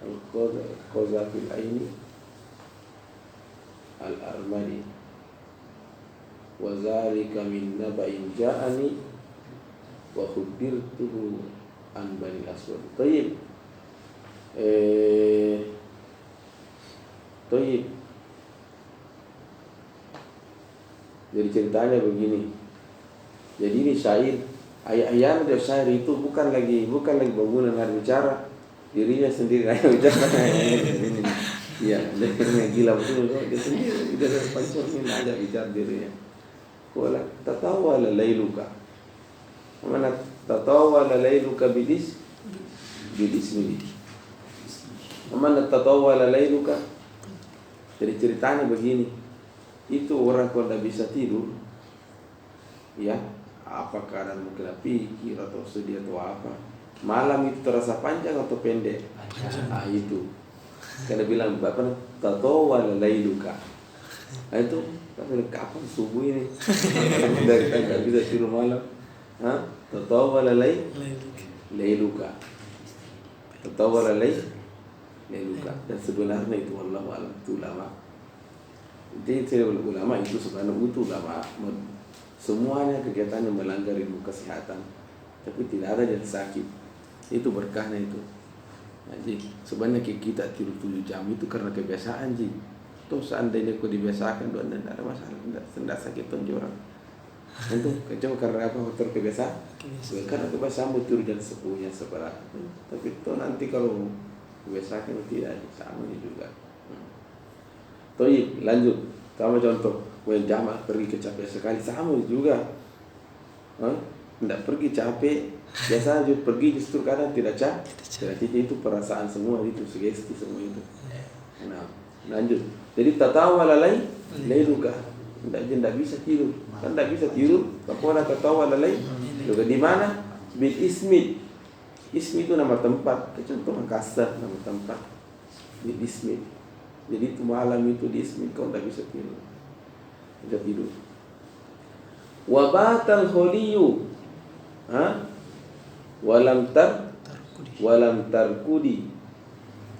al-qazafil aini al-armadi wa zalika min naba'in ja'ani wa khubbirtuhu an bani aswad. Tayyib. Toib. Jadi ceritanya begini. Jadi ini syair, ayat-ayat dari syair itu bukan lagi bangunan ada bicara, dirinya sendiri ayat bicara. Iya, dia gila betul. Dia sendiri dari pancornya ada bicara dirinya. Wala tatawala layluka. Mana tatawala layluka bidis mili. Mana tatawala layluka. Jadi ceritanya begini. Itu orang kalau tidak bisa tidur, ya, apa keadaan mungkin pikir atau sedih atau apa, malam itu terasa panjang atau pendek? Itu. Karena bilang bapak tatawala layluka. Itu tapi kapan subuh ini? Dari tidak bisa tidur malam. Tatawala layluka. Tatawala layluka. Dan sebenarnya itu wallahu a'lam itu ulama. Jadi ulama itu sebenarnya itu ulama. Semuanya kegiatan yang melanggar ilmu kesehatan, tapi tidak ada yang sakit. Itu berkahnya itu. Jadi sebenarnya kita tidur 7 jam itu karena kebiasaan ji. Tuh seandainya kau dibiasakan dan tidak ada masalah, tidak sakit pun orang. Itu kecuali karena apa faktor kebiasaan? Karena kebiasaan tidur jam 10 sebelah. Tapi itu nanti kalau kebiasaan tidak sama juga. Toib, lanjut. Sama contoh, jamaah pergi ke capek sekali sama juga. Tidak pergi capek, biasa juga pergi justru karena tidak capek. Itu perasaan semua itu, sugesti semua itu. Nah, lanjut. Jadi tatawala layluka. Tidak bisa tidur. Kan tidak bisa tidur, kapora tatawala layluka. Di mana? Bil ismi. Ismi itu nama tempat. Contoh Makassar, nama tempat. Bil ismi. Jadi itu malam itu di ismi kau tidak bisa tidur. Tidak tidur. Wa batal kholiyu. Walam tarkudi.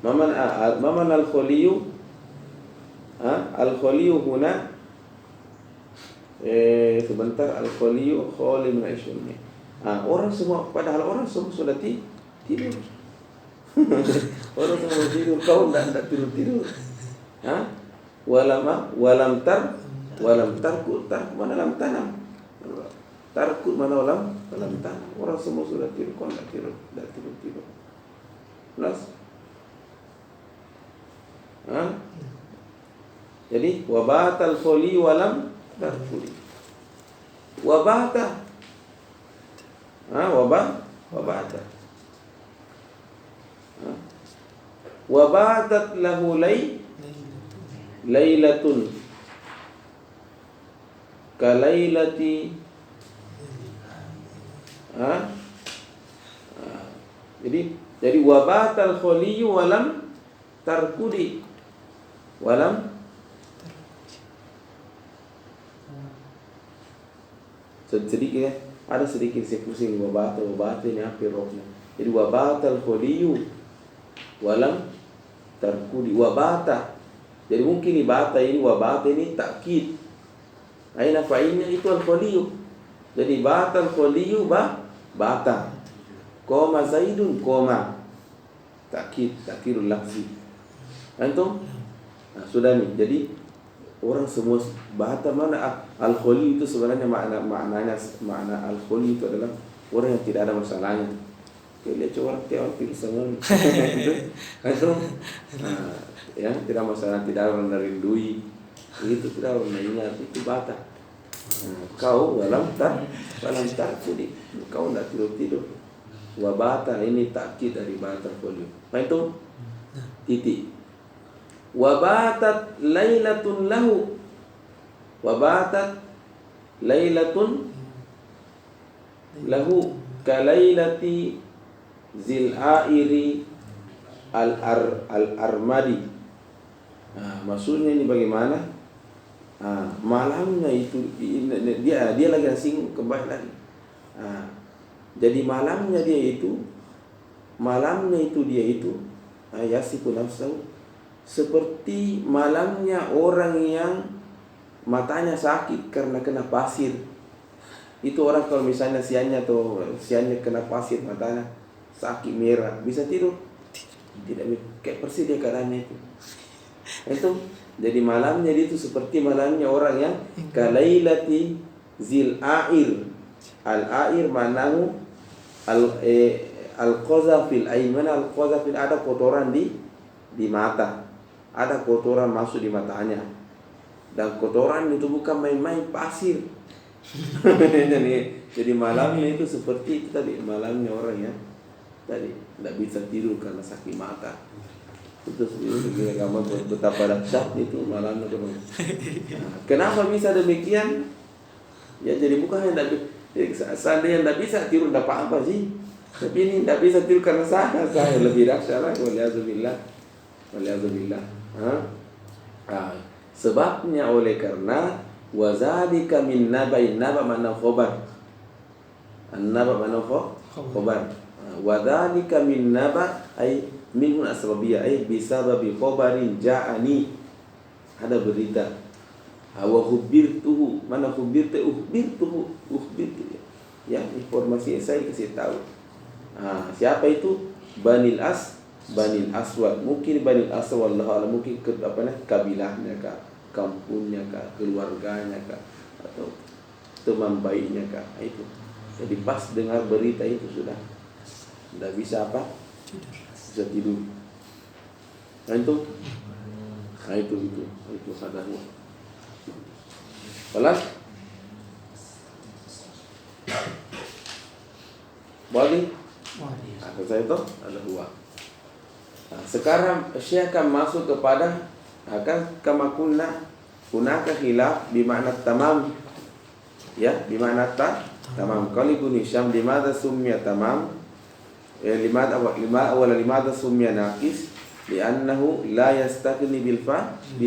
Maman al-kholiyu. Al-kholiyu huna. Sebentar, al-kholiyu kholi min aisyunni. Orang semua, padahal orang semua sudah tidur. Orang semua tidur, kau tidak tidur. Walam tarku mana lam tanam. Tarku mana lam tanam. Orang semua sudah tidur, kau tidak tidur. Plus. Jadi wabatal kholi walam tarkudi. Wabata. Wabata. Wabatat lahu laylatun kalailati jadi wabatal kholiyu walam tarkudi walam sedikit ya, ada sedikit saya pusing wabat ini apa rohnya Jadi wabatal kholiyu walam tarkudi wabata. Jadi mungkin ibata ini wabata ini takkid. Aina fa'ilnya itu al-kholiyu. Jadi batal kholiyu bata. Koma Zaidun koma. Takkidul lafzi. Antum? Nah, sudah nih. Jadi orang semua bata mana al-kholi itu sebenarnya makna al-kholi itu adalah orang yang tidak ada masalahnya. Lihat orang teori semua. Antum? Nah, ya, tidak masalah, tidak orang rindui. Itu tidak orang ingat, itu bata. Nah, kau dalam jadi kau tidak tidur. Wabata ini takkid dari bata kholi. Nah itu titik. Wabatat lailatun lahu. Wabatat lailatun lahu kalailati zil'airi al-armadi. Nah, maksudnya ini bagaimana? Malamnya itu dia lagi asing kembali lagi. Jadi malamnya dia itu yasifu nafsahu seperti malamnya orang yang matanya sakit karena kena pasir. Itu orang kalau misalnya siangnya kena pasir, matanya sakit merah, bisa tidur? Tidak, kayak persis dia keadaannya itu. Itu jadi malamnya dia itu seperti malamnya orang yang kalailati zil'air. Al-air manahu al-qazafil ayman al-qazafil, ada kotoran di mata. Ada kotoran masuk di matanya. Dan kotoran itu bukan main-main, pasir. Jadi malamnya itu seperti itu tadi, malamnya orang yang tadi tidak bisa tidur karena sakit mata. Itu sebenarnya gambar betapa dahsyat itu malamnya orang. Nah, kenapa bisa demikian? Ya jadi bukan yang seandainya tidak bisa tidur tidak apa-apa sih. Tapi ini tidak bisa tidur karena saya lebih dahsyat lagi. Waliyadzubillah. Sebabnya oleh karena wazalika min nabain, naba mana khobar. An-naba mana khobar. Wadzalika min naba ay min asbabiyah ay bisababi khobarin ja'ani. Ada berita. Wa khubirtuhu, mana khubirtu ukhbirtuhu. Ya, informasi saya kasih tahu. Siapa itu? Banil Aswad. Mungkin Banil Aswad, Allah mungkin kabilahnya kah, kampungnya kah, keluarganya kah, atau teman baiknya kah. Itu. Jadi pas dengar berita itu sudah tidak bisa apa? Bisa tidur. Nah itu sadarnya. Balas. Boleh. Kata saya itu ada dua. Nah, sekarang Syekh akan masuk kepada kama kunna hunaka khilaf bi makna tamam. Ya, bi makna tamam. Qali Ibnu Hisham limadha summiya tamam? Limadha summiya naqis? Li'annahu la yastaghni bil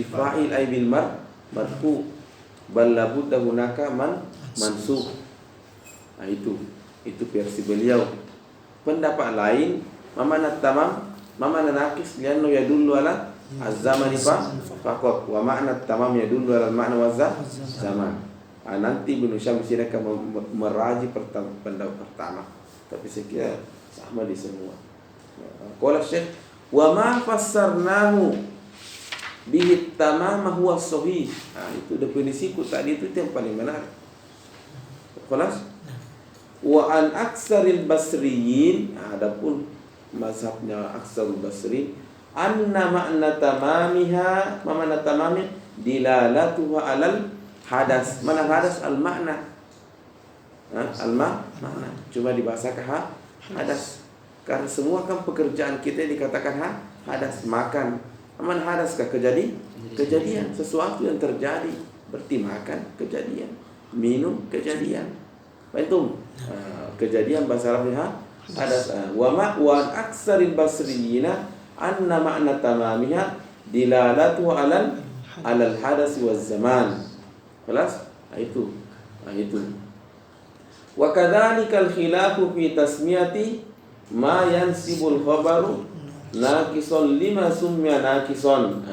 fa'il ay bil marfu bal labudda hunaka mansub. Nah itu versi beliau. Pendapat lain mamana tamam, mamana naqis lianna yadullu ala az-zamani faqat wa ma'na tamam yadullu ala al-ma'na wa zaman. Nanti Ibnu Hisham di sini akan meraji pendapat pertama. Tapi saya kira sama di semua. Qala Syekh wa ma fassarnahu bihi tamam huwa sahih. Itu definisiku tadi itu yang paling benar. Kelas wa an aksaril basriyin, adapun mazhabnya aksarul basri, anna ma'na tamamiha, ma'na tamami dilalatuha alal hadas. Mana hadas? Al makna. Makna cuma dibahasakan hadas. Karena semua kan pekerjaan kita dikatakan hadas, makan. Aman hadas kah? Kejadian, sesuatu yang terjadi. Berarti makan kejadian, minum kejadian. Itu kejadian bahasa Arabnya hadas. Wa aksaril basriyina anna ma'na tamamiha dilalatu alal hadas waz zaman. Kelas? Itu. Wa kadzalika al khilafu fi tasmiyati ma yansibul khabaru nakison lima sumya nakison.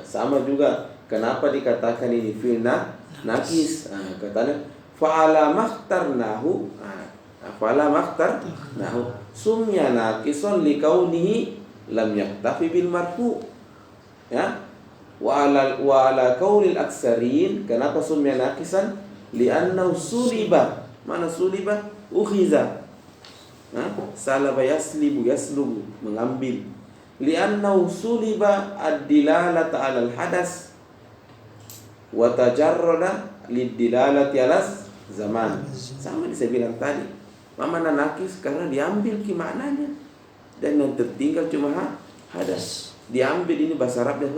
Sama juga kenapa dikatakan ini fi'il nakis. Katanya fa'ala makhtarnahu. Fa'ala makhtarnahu sumya nakison likaunihi lam yaktafi bil marfu. Ya. Wa ala qaulil aksarin, kenapa sumya nakisan? Li'annahu suliba. Mana suliba? Ukhiza. Salaba yaslibu yaslubu, mengambil. Li'annahu suliba ad-dilalata 'alal hadas wa tajarrada lid-dilalati 'alas zaman. Sama saya bilang tadi. Mana nakis karena diambil ki maknanya. Dan yang tertinggal cuma hadas. Diambil ini bahasa Arabnya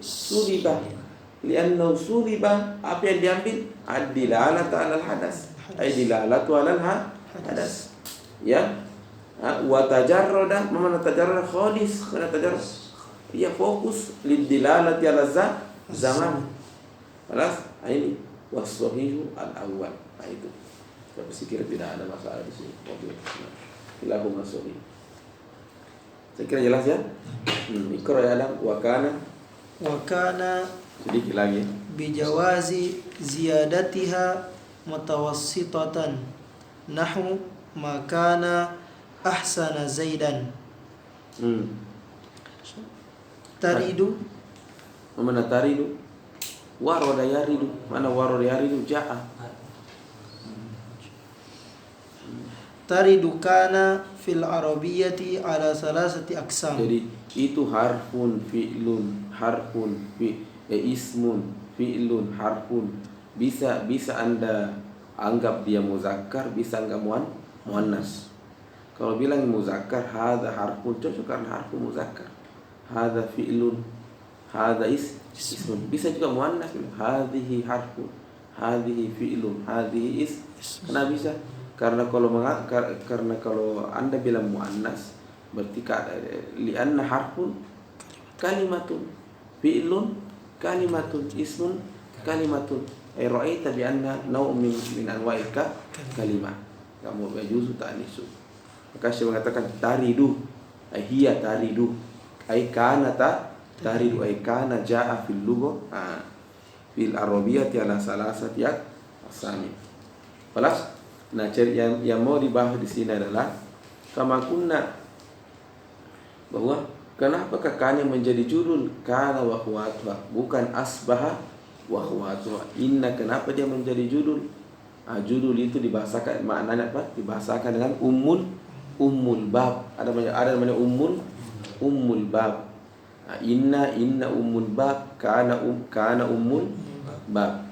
suliba. Li'annahu suliba, apa yang diambil? Ad-dilalata 'alal hadas. Ay dilalatu 'alal hadas. Ya, wa tajarrada, mana tajarrada khalis, mana tajarrada ya fokus lidilalati ala zaman. Alas, ini wasahihu al-awwal. Itu. Saya pikir tidak ada masalah di sini. Ilahu masahih. Saya kira jelas ya? Ikra ya Adam wa kana sedikit lagi. Bijawazi ziyadatiha mutawassitatan nahu makana ahsana zaidan. Taridu, mana taridu? Waroda yaridu. Mana waroda yaridu? Ja'a. Taridu kana fil arabiyyati ala salasati aqsam. Jadi itu harfun fi'lun, ismun fi'lun harfun. Bisa Anda anggap dia muzakkar, bisa anggap muannas. Kalau bilang muzakkar, hadza harfun, cocok karena harfun muzakkar. Hadza fi'lun, hadza ismun. Bisa juga muannas, hadhihi harfun, hadhihi fi'lun, hadhihi Kenapa bisa? Karena kalau Anda bilang muannas, berarti li'anna harfun kalimatun, fi'lun kalimatun, ismun kalimatun. Ra'aita bi anna naw'un min anwa'il kalimah. Kamu yajuzu ta'nisu. Maka saya mengatakan taridu, hiya taridu, ay kana taridu, ay kana ja'a fil lughah fil arabiyyati ala salasati aqsam. Kelas. Nah, yang mau dibahas di sini adalah kama kunna, bahwa kenapakah kana menjadi judul kana wa akhwatuha, bukan asbaha wa akhwatuha. Inna, kenapa dia menjadi judul? Judul itu dibahasakan maknanya apa? Dibahasakan dengan ummul bab. Ada namanya ummul bab. Inna ummul bab, kana ummul bab.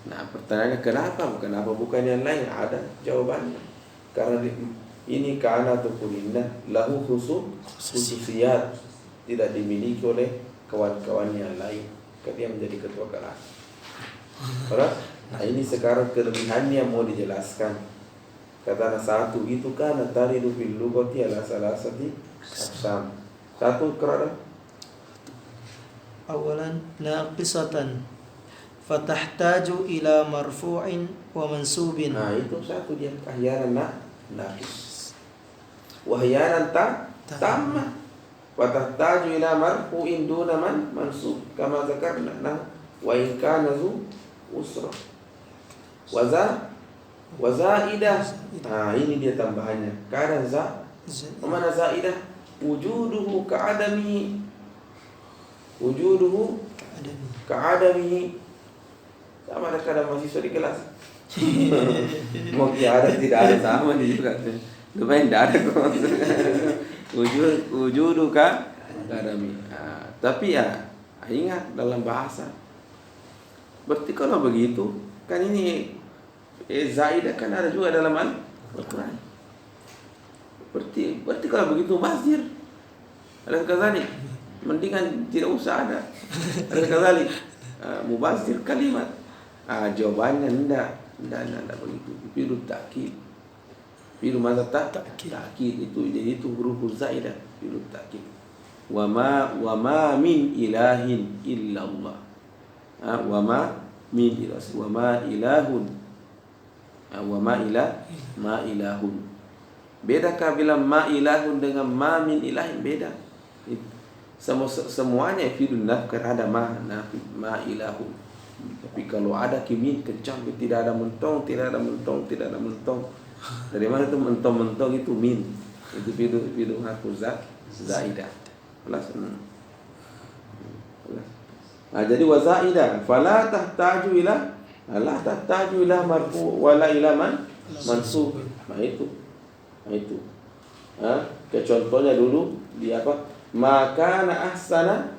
Nah, pertanyaannya kenapa bukan yang lain? Ada jawabannya. Karena ini kana ataupun inna lahu khususiyat, tidak dimiliki oleh kawan-kawan yang lain. Dia menjadi ketua kelas. Nah, ini sekarang kelebihannya mau dijelaskan. Kata satu itu kana taridu fil lughati ala salasati aqsam. Satu kerana awalan naqisatan fatahtaju ila marfu'in wa mansubin. Nah, itu satu dia. Ahyanan naqis, wahyanan tamma, fatahtaju ila marfu'in duna mansub kama zakarna. Wa in kana zu usra wa zaidah. Nah, ini dia tambahannya. Kadang mana zaidah? Wujuduhu ka'adamihi. Sama ada kadang mahasiswa di kelas. Mau ada tidak ada sama dia juga. Lumayan tidak ada kok. Wujudu ka'adami. Tapi ya ingat dalam bahasa. Berarti kalau begitu kan ini zaidah kan ada juga dalam Al-Quran. Berarti kalau begitu masjid ada kazalik, mendingan tidak usah ada. Ada kazalik, mubazir kalimat. Jawabannya enggak begitu. Pilu takkid. Pilu mata takkid itu, jadi itu huruf zaidah, pilu takkid. Wa ma min ilahin illallah. Wa ma ilahun. Ma ilahun. Bedakah bila ma ilahun dengan ma min ilahin? Beda. Semuanya fidun nafkar ada ma nafi ma ilahun. Tapi kalau ada min kencang, tidak ada mentong, tidak ada mentong, tidak ada mentong. Dari mana itu mentong-mentong itu min? Itu fidun harfu zaidah. Jelas. Nah, jadi wa zaidah fala tahtaju ila la tahtaju ila marfu wala ila mansub. Nah itu. Ke contohnya dulu di apa? Maka na ahsana.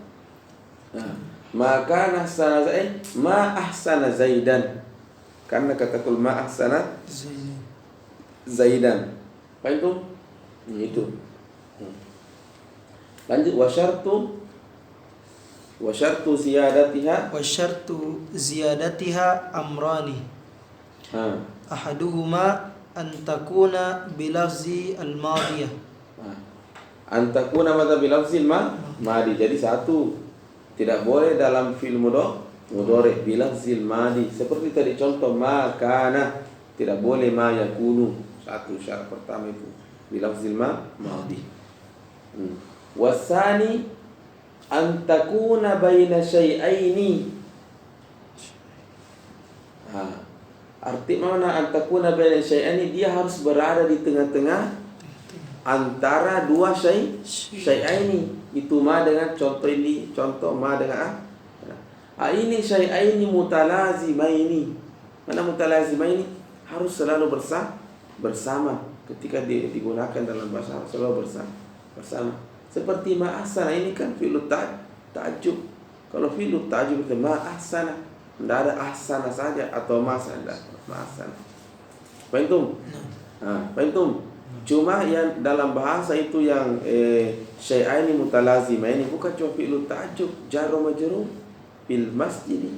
Maka na ahsana ma ahsana Zaidan. Karena kata kul ma ahsana Zaidan. Apa itu? Itu. Lanjut wa syartu ziyadatiha amrani. Ahaduhuma an takuna bilafzi al-madiyah. An takuna madza bilafzi al-madi. Jadi satu, tidak boleh dalam fi'il mudhari bilafzi al-madi. Seperti tadi contoh makana, tidak boleh ma yakunu. Satu syarat pertama itu bilafzi al-madi. Wasani an takuna baina syai'aini. Arti mana an takuna baina syai'aini? Dia harus berada di tengah-tengah antara dua syai'aini. Itu ma dengan contoh ini, contoh ma dengan ini syai'aini mutalazimaini. Mana mutalazimaini? Harus selalu bersama. Ketika digunakan dalam bahasa Arab selalu bersama. Seperti ma ahsana, ini kan fi'lu ta'jub. Kalau fi'lu ta'jub itu ma ahsana, tidak ada ahsana saja atau ma saja, ma ahsana. Fahimtum? Fahimtum? Cuma yang dalam bahasa itu yang syai'aini mutalazimaini bukan cuma fi'lu ta'jub, jar wa majrur fil masjid.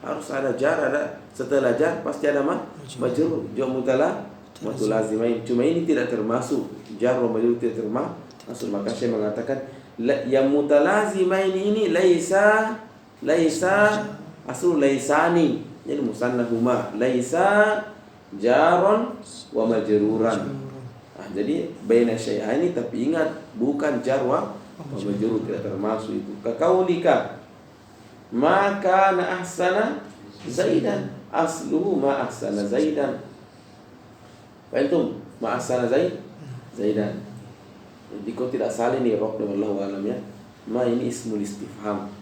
Harus ada jar, ada setelah jar pasti ada majrur. Jo mutalazimaini. Cuma ini tidak termasuk, jar wa majrur tidak termasuk. Maka saya mengatakan yang mutalazimaini ini laisa aslu laisani. Jadi musannahuma laisa jaron wa majruran. Jadi baina syai'aini, tapi ingat bukan jar wa majrur, tidak termasuk itu. Kakaulika maka na ahsana Zaidan, asluhu ma ahsana Zaidan. Fahimtum? Ma ahsana Zaidan. Jadi kau tidak salah nih roh dengan Allah alam ya. Ma ini ismul istifham.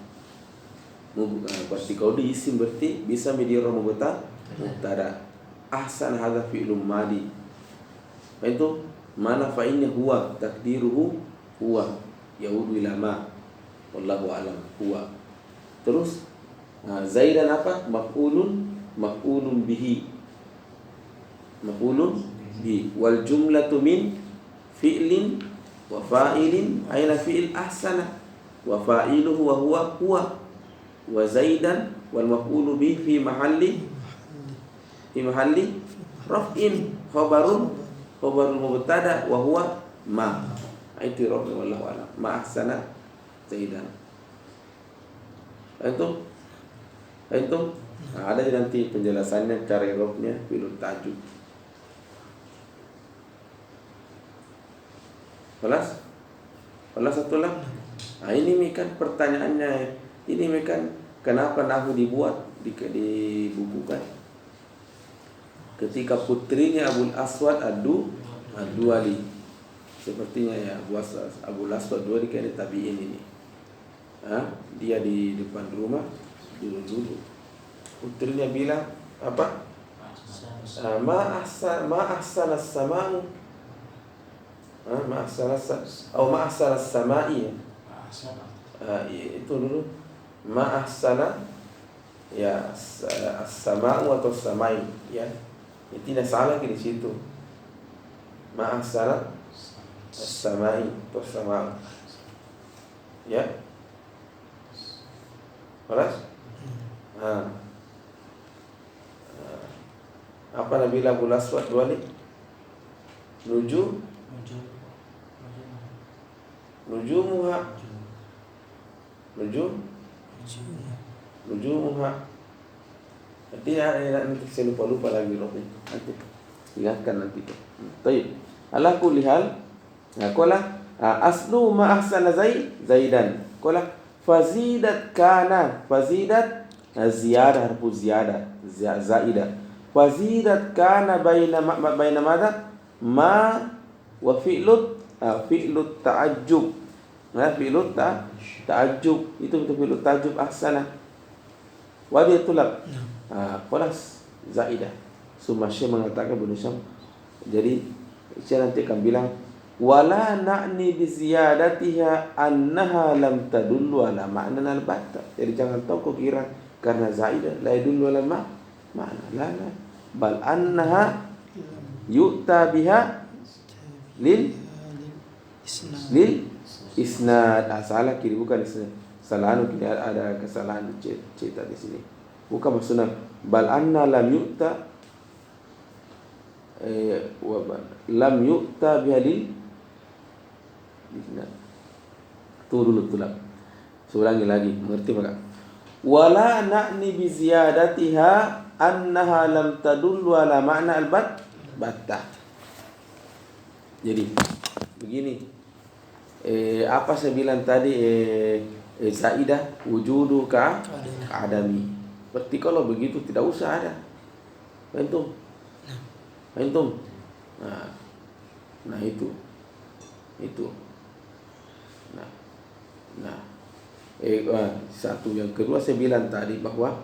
Berarti kau di isim berarti bisa menjadi roh mubtada. Ahsan hadza fi'lun madi. Itu mana fa'ilnya huwa, takdiruhu huwa, yaudu ila ma. Wallahu alam huwa. Terus Zaidan apa? Maf'ulun bihi. Maf'ulun bihi. Wal jumlatu min fi'lin wa fa'ilin aina fi'il ahsana wa fa'iluhu wa huwa wa Zaidan wal maf'ulu bihi fi mahalli raf'in khabarun mubtada wa huwa ma. Itu raf'u wallahu a'lam. Ma ahsana Zaidan. Itu ada nanti penjelasannya cara i'rabnya fi'il ta'jub. Kelas satu lah. Ini kan pertanyaannya. Ini kan kenapa nahwu dibuat, dibukukan? Ketika putrinya Abul Aswad ad-Duwali, sepertinya ya Abul Aswad ad-Duwali kan tabi'in ini. Dia di depan rumah dulu. Putrinya bilang apa? Ma ahsana as-sama'u. Ma'asal as-sama'i. Itu dulu ma'asala ya as-sama'u atau samai ya. Itu tidak salah di situ. Ma'asala as-sama'i atau sama'u. Ya. Kelas? Apa Nabi Abul Aswad Duwali? Nujumuha. Nanti saya lupa lagi rohnya. Nanti ingatkan nanti. Baik. ala kulli hal. Qala aslu ma ahsana zaidan. Qala fazidat kana, fazidat ziyadah, harfu ziyadah, zaidah. Fazidat kana baina madha ma wa fi'lut ta'ajjub. Nah, fi'lut ta'ajjub itu betul fi'lut ta'ajjub ahsana. Wa dia tulab. Kholas zaidah. Summa Syekh mengatakan Ibnu Syam. Jadi saya nanti akan bilang wala na'ni bi ziyadatiha annaha lam tadullu ala ma'nan al-batta. Jadi jangan tahu kau kira karena zaidah la yadullu ala ma'na. La bal annaha yu'ta biha lil isnad. Salah kiri, bukan isnad. Salah kiri, ada kesalahan cerita di sini. Bukan maksudnya bal anna lam yu'ta lam yu'ta bihalil isnad. Turul tulab. Ulangi lagi, mengerti maka? Wala na'ni bi ziyadatiha annaha lam tadullu ala ma'na al-batta. Jadi begini, apa saya bilang tadi, zaidah wujudu ka adami. Berarti kalau begitu tidak usah ada. Antum. Nah itu. Satu. Yang kedua saya bilang tadi bahwa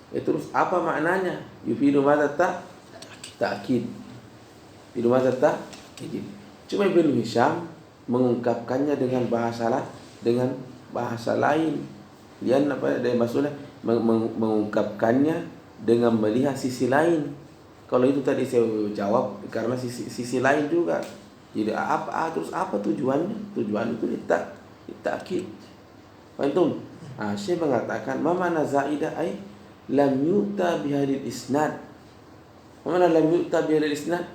terus apa maknanya? Yufidu madza ta'kid. Yufidu madza ta'kid. Cuma Ibnu Hisham mengungkapkannya dengan bahasa lain. Dia maksudnya mengungkapkannya dengan melihat sisi lain. Kalau itu tadi saya jawab karena sisi lain juga. Jadi terus apa tujuannya? Tujuan itu ditakid. Antum, Syekh mengatakan mana zaidah ai lam yu'ta bihadil isnad. Mana lam yu'ta bihadil isnad?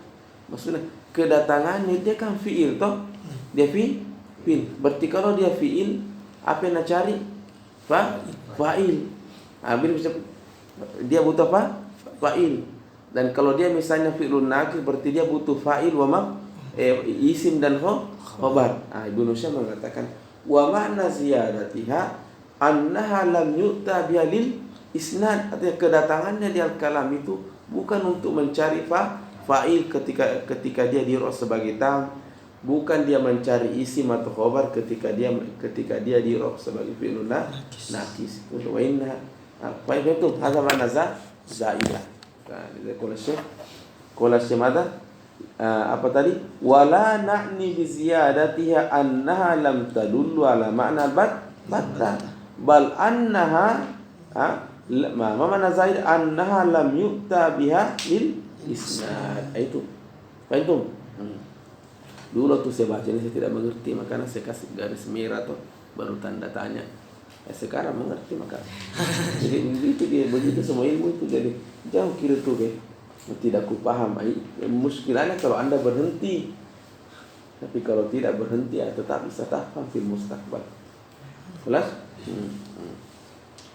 Maksudnya kedatangannya dia kan fi'il toh. Dia fi'il. Berarti kalau dia fi'il, apa yang nak cari? Fa'il. Dia butuh apa? Fa'il. Dan kalau dia misalnya fi'lun nakir, berarti dia butuh fa'il wa isim dan khabar. Ibnu Syam mengatakan wa ma'na ziyadatiha annaha lam yu'ta bihalil isnad. Artinya kedatangannya di al-kalam itu bukan untuk mencari fa'il ketika dia dirok sebagai tam, bukan dia mencari isim atau khabar ketika dia dirok sebagai fi'lun nakis. Untuk wa inna apa itu? Hadza ma'na zaidah. Qala Syekh apa tadi? Wala na'ni bi ziyadatiha annaha lam tadullu ala ma'na batta bal annaha mana zaid annaha lam yu'ta biha lil isnad. Itu. Faham? Dulu tuh saya baca ini saya tidak mengerti, makanya saya kasih garis merah tuh baru tanda tanya. Sekarang mengerti maka. Jadi itu dia begitu semua ilmu itu jadi jauh kira tuh deh. Tidak ku paham. Muskilahnya kalau Anda berhenti. Tapi kalau tidak berhenti tetap bisa paham fil mustaqbal. Jelas?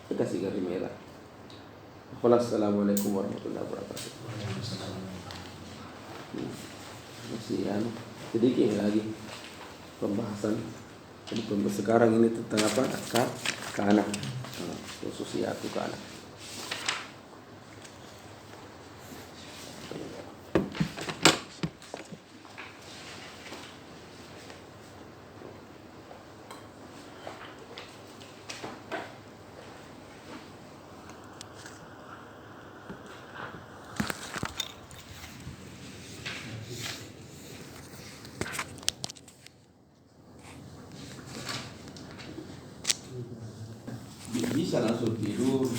Kita kasih garis merah. Assalamualaikum warahmatullahi wabarakatuh. Masih sedikit lagi pembahasan. Sekarang ini tentang apa? Kana. Khususiyat kana. Bisa langsung tidur,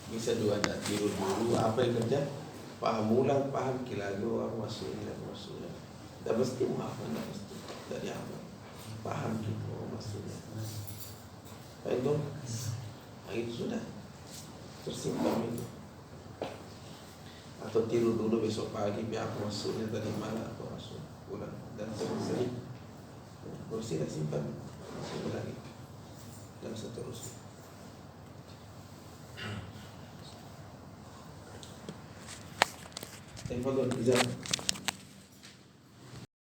bisa juga tidak tidur dulu. Apa yang kerja? Paham ulang, paham kilago, maksudnya. Tidak mesti maafkan, tidak mesti dari apa. Paham gitu maksudnya. Itu, itu sudah tersimpan itu. Atau tidur dulu besok pagi, biar apa maksudnya tadi mana apa maksud ulang dan seterusnya. Bersih simpan lagi dan seterusnya. Tafadhal,